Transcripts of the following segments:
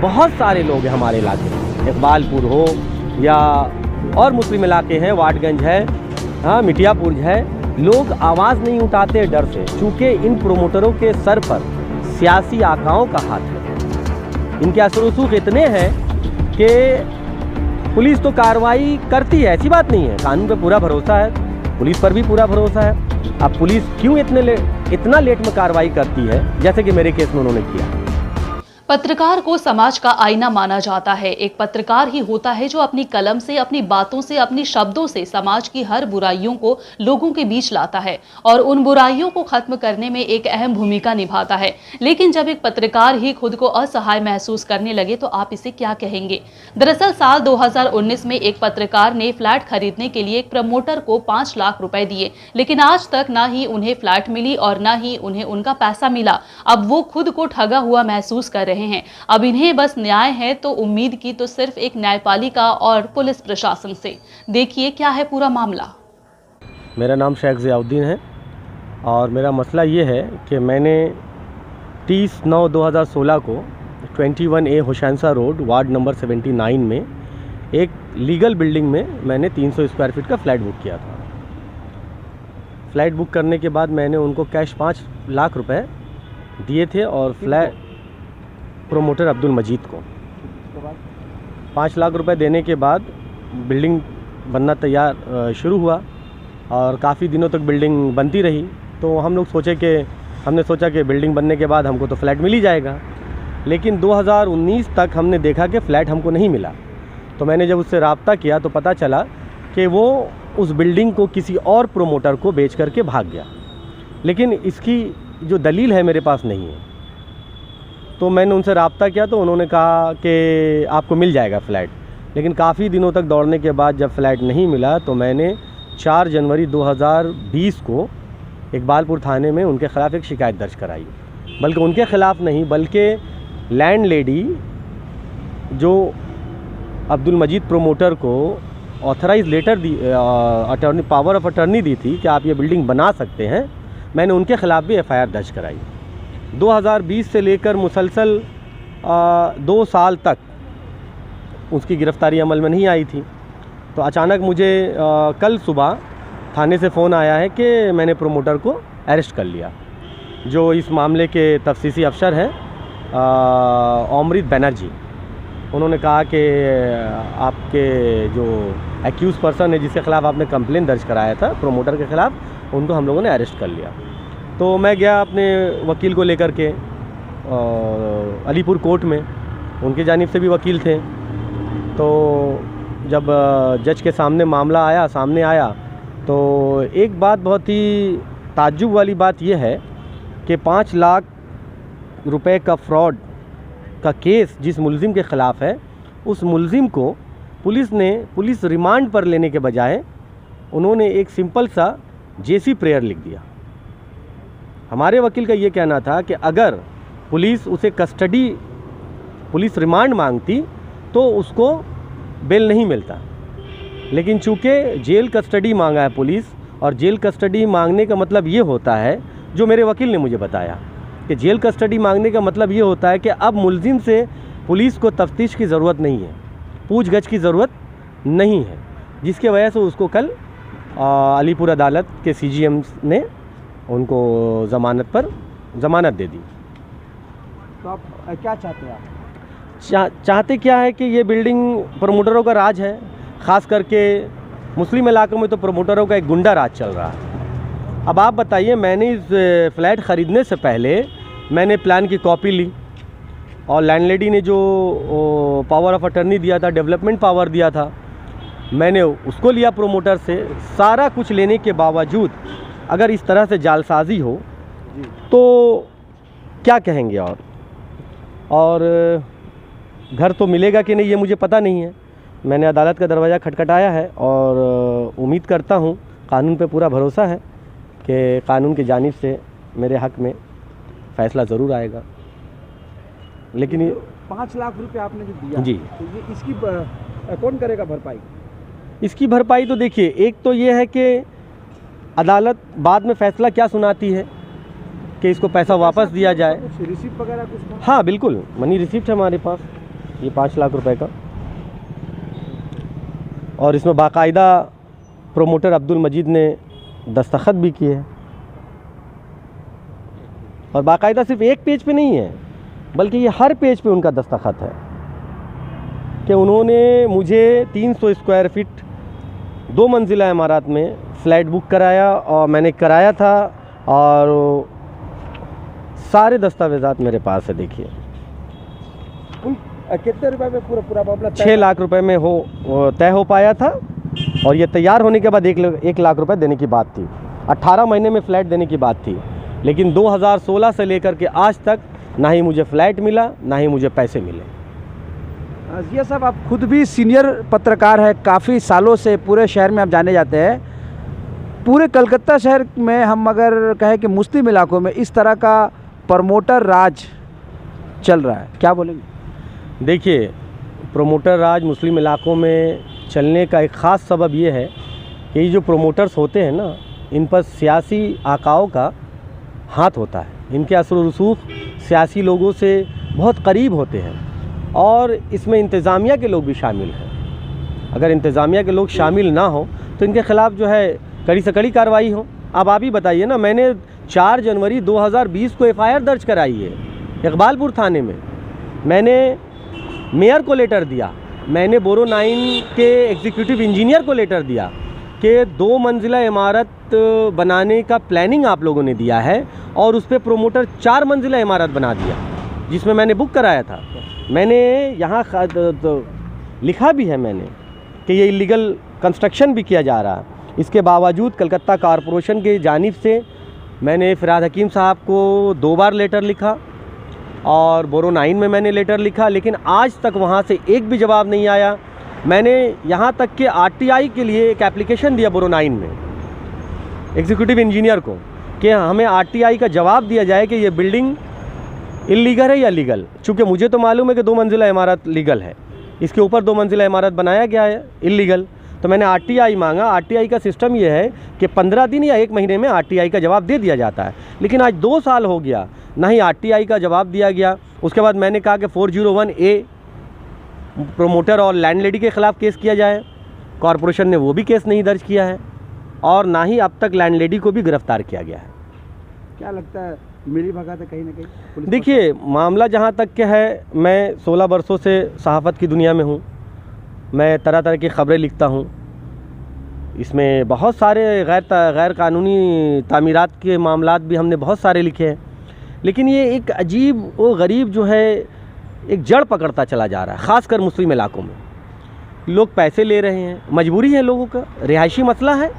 बहुत सारे लोग हैं हमारे इलाके में, इकबालपुर हो या और मुस्लिम इलाके हैं, वाटगंज है, हाँ मिठियापुर है, लोग आवाज़ नहीं उठाते डर से, चूँकि इन प्रोमोटरों के सर पर सियासी आकाओं का हाथ है। इनके असर रसूख इतने हैं कि पुलिस तो कार्रवाई करती है, ऐसी बात नहीं है, कानून पर पूरा भरोसा है, पुलिस पर भी पूरा भरोसा है। अब पुलिस क्यों इतना लेट में कार्रवाई करती है, जैसे कि मेरे केस में उन्होंने किया। पत्रकार को समाज का आईना माना जाता है। एक पत्रकार ही होता है जो अपनी कलम से, अपनी बातों से, अपनी शब्दों से समाज की हर बुराइयों को लोगों के बीच लाता है और उन बुराइयों को खत्म करने में एक अहम भूमिका निभाता है। लेकिन जब एक पत्रकार ही खुद को असहाय महसूस करने लगे तो आप इसे क्या कहेंगे? दरअसल साल 2019 में एक पत्रकार ने फ्लैट खरीदने के लिए एक प्रमोटर को 5 लाख रुपए दिए, लेकिन आज तक ना ही उन्हें फ्लैट मिली और ना ही उन्हें उनका पैसा मिला। अब वो खुद को ठगा हुआ महसूस कर रहे हैं। अब इन्हें बस न्याय है तो उम्मीद की तो सिर्फ एक न्यायपालिका और पुलिस प्रशासन से। देखिए क्या है पूरा मामला। मेरा नाम शेख ज़ियाउद्दीन है और मेरा मसला ये है कि मैंने 30/9/2016 को 21A हुसैनसा रोड वार्ड नंबर 79 में एक लीगल बिल्डिंग में मैंने 300 स्क्वायर फीट का फ्लैट बुक किया था। फ्लैट बुक करने के बाद मैंने उनको कैश 5 लाख रुपए दिए थे और फ्लैट प्रोमोटर अब्दुल मजीद को 5 लाख रुपए देने के बाद बिल्डिंग बनना तैयार शुरू हुआ और काफ़ी दिनों तक बिल्डिंग बनती रही। तो हमने सोचा कि बिल्डिंग बनने के बाद हमको तो फ्लैट मिल ही जाएगा, लेकिन 2019 तक हमने देखा कि फ़्लैट हमको नहीं मिला। तो मैंने जब उससे रब्ता किया तो पता चला कि वो उस बिल्डिंग को किसी और प्रोमोटर को बेच करके भाग गया, लेकिन इसकी जो दलील है मेरे पास नहीं है। तो मैंने उनसे रब्ता किया तो उन्होंने कहा कि आपको मिल जाएगा फ़्लैट, लेकिन काफ़ी दिनों तक दौड़ने के बाद जब फ़्लैट नहीं मिला तो मैंने 4 जनवरी 2020 को इकबालपुर थाने में उनके ख़िलाफ़ एक शिकायत दर्ज कराई। बल्कि उनके ख़िलाफ़ नहीं, बल्कि लैंड लेडी जो अब्दुल मजीद प्रोमोटर को ऑथराइज लेटर दी, अटॉर्नी पावर ऑफ अटर्नी दी थी कि आप ये बिल्डिंग बना सकते हैं, मैंने उनके ख़िलाफ़ भी FIR दर्ज कराई। 2020 से लेकर मुसलसल 2 साल तक उसकी गिरफ़्तारी अमल में नहीं आई थी। तो अचानक मुझे कल सुबह थाने से फ़ोन आया है कि मैंने प्रोमोटर को अरेस्ट कर लिया। जो इस मामले के तफ्तीशी अफसर हैं अमृत बनर्जी, उन्होंने कहा कि आपके जो एक्यूज़ पर्सन है जिसके ख़िलाफ़ आपने कंप्लेन दर्ज कराया था प्रोमोटर के ख़िलाफ़, उनको हम लोगों ने अरेस्ट कर लिया। तो मैं गया अपने वकील को लेकर के अलीपुर कोर्ट में, उनकी जानिब से भी वकील थे। तो जब जज के सामने आया तो एक बात बहुत ही ताज्जुब वाली बात यह है कि 5 लाख रुपए का फ्रॉड का केस जिस मुलजिम के ख़िलाफ़ है, उस मुलजिम को पुलिस रिमांड पर लेने के बजाय उन्होंने एक सिंपल सा जेसी प्रेयर लिख दिया। हमारे वकील का ये कहना था कि अगर पुलिस उसे पुलिस रिमांड मांगती तो उसको बेल नहीं मिलता, लेकिन चूँकि जेल कस्टडी मांगा है पुलिस, और जेल कस्टडी मांगने का मतलब ये होता है, जो मेरे वकील ने मुझे बताया कि जेल कस्टडी मांगने का मतलब ये होता है कि अब मुलजिम से पुलिस को तफ्तीश की ज़रूरत नहीं है, पूछगछ की ज़रूरत नहीं है, जिसके वजह से उसको कल अलीपुर अदालत के CGM ने उनको ज़मानत दे दी। तो आप क्या चाहते हैं? आप चाहते क्या है कि ये बिल्डिंग प्रमोटरों का राज है, ख़ास करके मुस्लिम इलाकों में तो प्रमोटरों का एक गुंडा राज चल रहा है। अब आप बताइए, मैंने इस फ्लैट ख़रीदने से पहले मैंने प्लान की कॉपी ली और लैंडलेडी ने जो पावर ऑफ अटर्नी दिया था, डेवलपमेंट पावर दिया था, मैंने उसको लिया प्रोमोटर से। सारा कुछ लेने के बावजूद अगर इस तरह से जालसाजी हो तो क्या कहेंगे। और घर तो मिलेगा कि नहीं ये मुझे पता नहीं है। मैंने अदालत का दरवाज़ा खटखटाया है और उम्मीद करता हूँ, कानून पे पूरा भरोसा है कि कानून की जानिब से मेरे हक़ में फ़ैसला ज़रूर आएगा। लेकिन ये 5 लाख रुपए आपने जो दिया जी, तो ये इसकी कौन करेगा भरपाई? इसकी भरपाई तो देखिए, एक तो ये है कि अदालत बाद में फ़ैसला क्या सुनाती है कि इसको पैसा वापस दिया जाए। रिसिप्ट वगैरह कुछ? हाँ बिल्कुल, मनी रिसिप्ट है हमारे पास। ये 5 लाख रुपए का, और इसमें बाकायदा प्रोमोटर अब्दुल मजीद ने दस्तखत भी किए हैं, और बाकायदा सिर्फ एक पेज पे नहीं है बल्कि ये हर पेज पे उनका दस्तखत है कि उन्होंने मुझे 300 स्क्वायर फीट 2 मंजिला इमारत में फ्लैट बुक कराया, और मैंने कराया था, और सारे दस्तावेज़ात मेरे पास है। देखिए कितने रुपए में पूरा मामला 6 लाख रुपए में तय हो पाया था, और ये तैयार होने के बाद 1 लाख रुपए देने की बात थी। 18 महीने में फ्लैट देने की बात थी, लेकिन 2016 से लेकर के आज तक ना ही मुझे फ्लैट मिला, ना ही मुझे पैसे मिले। जिया साहब, आप खुद भी सीनियर पत्रकार है, काफ़ी सालों से पूरे शहर में आप जाने जाते हैं। पूरे कलकत्ता शहर में हम अगर कहें कि मुस्लिम इलाकों में इस तरह का प्रमोटर राज चल रहा है, क्या बोलेंगे? देखिए, प्रोमोटर राज मुस्लिम इलाकों में चलने का एक ख़ास सबब ये है कि ये जो प्रोमोटर्स होते हैं ना, इन पर सियासी आकाओं का हाथ होता है। इनके असर व रसूख सियासी लोगों से बहुत करीब होते हैं, और इसमें इंतज़ामिया के लोग भी शामिल हैं। अगर इंतज़ामिया के लोग शामिल ना हो तो इनके ख़िलाफ़ जो है कड़ी से कड़ी कार्रवाई हो। अब आप ही बताइए ना, मैंने 4 जनवरी 2020 को FIR दर्ज कराई है इकबालपुर थाने में। मैंने मेयर को लेटर दिया, मैंने बोरो 9 के एग्जीक्यूटिव इंजीनियर को लेटर दिया कि 2 मंजिला इमारत बनाने का प्लानिंग आप लोगों ने दिया है, और उस पर प्रोमोटर 4 मंजिला इमारत बना दिया जिसमें मैंने बुक कराया था। मैंने यहाँ लिखा भी है मैंने कि ये इलीगल कंस्ट्रक्शन भी किया जा रहा है। इसके बावजूद कलकत्ता कॉरपोरेशन की जानिब से मैंने फ़िरहाद हकीम साहब को 2 बार लेटर लिखा, और बोरो 9 में मैंने लेटर लिखा, लेकिन आज तक वहाँ से एक भी जवाब नहीं आया। मैंने यहाँ तक कि RTI के लिए एक एप्लीकेशन दिया बोरो 9 में एग्जीक्यूटिव इंजीनियर को कि हमें RTI का जवाब दिया जाए कि ये बिल्डिंग इलीगल है या लीगल। चूँकि मुझे तो मालूम है कि 2 मंजिला इमारत लीगल है, इसके ऊपर 2 मंजिला इमारत बनाया गया है इलीगल। तो मैंने RTI मांगा। RTI का सिस्टम ये है कि 15 दिन या 1 महीने में RTI का जवाब दे दिया जाता है, लेकिन आज 2 साल हो गया, ना ही RTI का जवाब दिया गया। उसके बाद मैंने कहा कि 401A प्रोमोटर और लैंडलेडी के ख़िलाफ़ केस किया जाए। कॉरपोरेशन ने वो भी केस नहीं दर्ज किया है, और ना ही अब तक लैंडलेडी को भी गिरफ़्तार किया गया है। क्या लगता है, मिली भगत है कहीं ना कहीं? देखिए, मामला जहाँ तक के है, मैं 16 वर्षों से सहाफ़त की दुनिया में हूँ। मैं तरह तरह की ख़बरें लिखता हूँ, इसमें बहुत सारे गैर कानूनी तामीरात के मामलात भी हमने बहुत सारे लिखे हैं, लेकिन ये एक अजीब व गरीब जो है एक जड़ पकड़ता चला जा रहा है। ख़ासकर मुस्लिम इलाकों में लोग पैसे ले रहे हैं, मजबूरी है लोगों का, रिहायशी मसला है।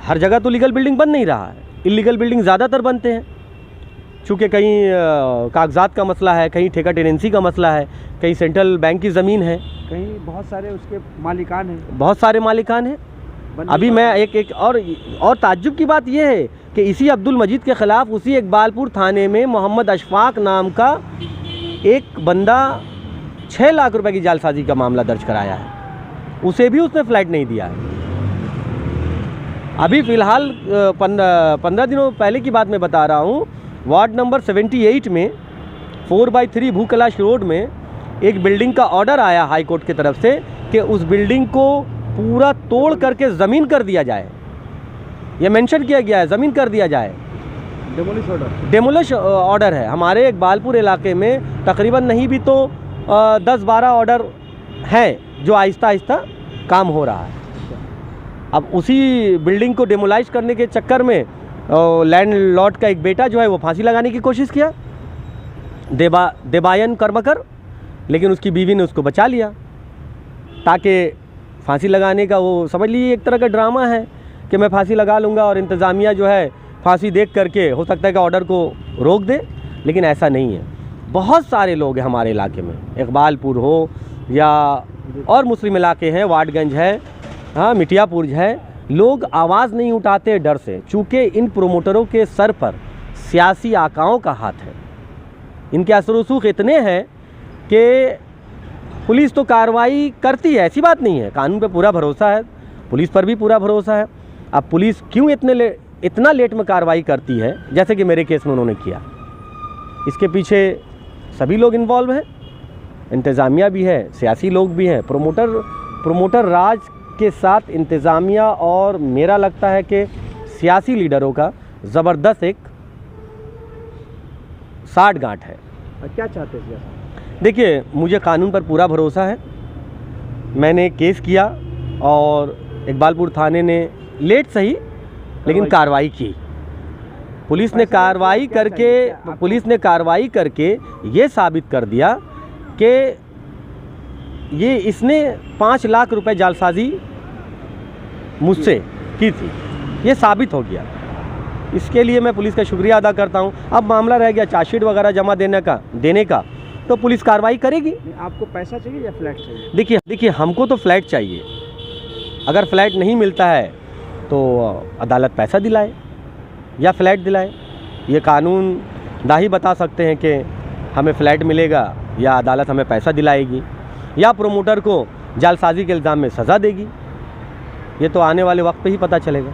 हर जगह तो लीगल बिल्डिंग बन नहीं रहा है, इलीगल बिल्डिंग ज़्यादातर बनते हैं। चूँकि कहीं कागजात का मसला है, कहीं ठेका टेनेंसी का मसला है, कहीं सेंट्रल बैंक की ज़मीन है, कहीं बहुत सारे उसके मालिकान हैं, बहुत सारे मालिकान हैं। अभी मैं एक और ताज्जुब की बात यह है कि इसी अब्दुल मजीद के ख़िलाफ़ उसी इकबालपुर थाने में मोहम्मद अशफाक नाम का एक बंदा 6 लाख रुपए की जालसाजी का मामला दर्ज कराया है, उसे भी उसने फ्लैट नहीं दिया है। अभी फ़िलहाल 15 दिनों पहले की बात मैं बता रहा हूँ, वार्ड नंबर 78 में 4/3 भू कैलाश रोड में एक बिल्डिंग का ऑर्डर आया हाई कोर्ट की तरफ से कि उस बिल्डिंग को पूरा तोड़ करके ज़मीन कर दिया जाए। यह मेंशन किया गया है, ज़मीन कर दिया जाए। डेमोलिश ऑर्डर है। हमारे इकबालपुर इलाके में तकरीबन नहीं भी तो 10-12 ऑर्डर हैं जो आहिस्ता आहिस्ता काम हो रहा है। अब उसी बिल्डिंग को डेमोलाइज करने के चक्कर में लैंडलॉर्ड का एक बेटा जो है वो फांसी लगाने की कोशिश किया, देबायन कर्मकर, लेकिन उसकी बीवी ने उसको बचा लिया ताकि फांसी लगाने का, वो समझ लीजिए एक तरह का ड्रामा है कि मैं फांसी लगा लूँगा और इंतज़ामिया जो है फांसी देख करके हो सकता है कि ऑर्डर को रोक दे, लेकिन ऐसा नहीं है। बहुत सारे लोग हैं हमारे इलाके में, इकबालपुर हो या और मुस्लिम इलाके हैं, वाटगंज है, हाँ मिटियापुर है, लोग आवाज़ नहीं उठाते डर से, चूँकि इन प्रोमोटरों के सर पर सियासी आकाओं का हाथ है। इनके असर रसूख इतने हैं कि पुलिस तो कार्रवाई करती है, ऐसी बात नहीं है, कानून पे पूरा भरोसा है, पुलिस पर भी पूरा भरोसा है। अब पुलिस क्यों इतना लेट में कार्रवाई करती है, जैसे कि मेरे केस में उन्होंने किया, इसके पीछे सभी लोग इन्वॉल्व हैं। इंतज़ामिया भी है, सियासी लोग भी हैं, प्रमोटर राज के साथ इंतज़ामिया और मेरा लगता है कि सियासी लीडरों का ज़बरदस्त एक साठगांठ है। क्या चाहते हैं सियासत? देखिए, मुझे कानून पर पूरा भरोसा है। मैंने केस किया और इकबालपुर थाने ने लेट सही लेकिन कार्रवाई की। पुलिस ने कार्रवाई करके ये साबित कर दिया कि ये इसने 5 लाख रुपए जालसाजी मुझसे की थी, ये साबित हो गया। इसके लिए मैं पुलिस का शुक्रिया अदा करता हूँ। अब मामला रह गया चार्जशीट वगैरह जमा देने का तो पुलिस कार्रवाई करेगी। आपको पैसा चाहिए या फ्लैट चाहिए? देखिए हमको तो फ्लैट चाहिए। अगर फ्लैट नहीं मिलता है तो अदालत पैसा दिलाए या फ्लैट दिलाए। ये कानून ना ही बता सकते हैं कि हमें फ्लैट मिलेगा या अदालत हमें पैसा दिलाएगी या प्रोमोटर को जालसाजी के इल्ज़ाम में सज़ा देगी। ये तो आने वाले वक्त पे ही पता चलेगा।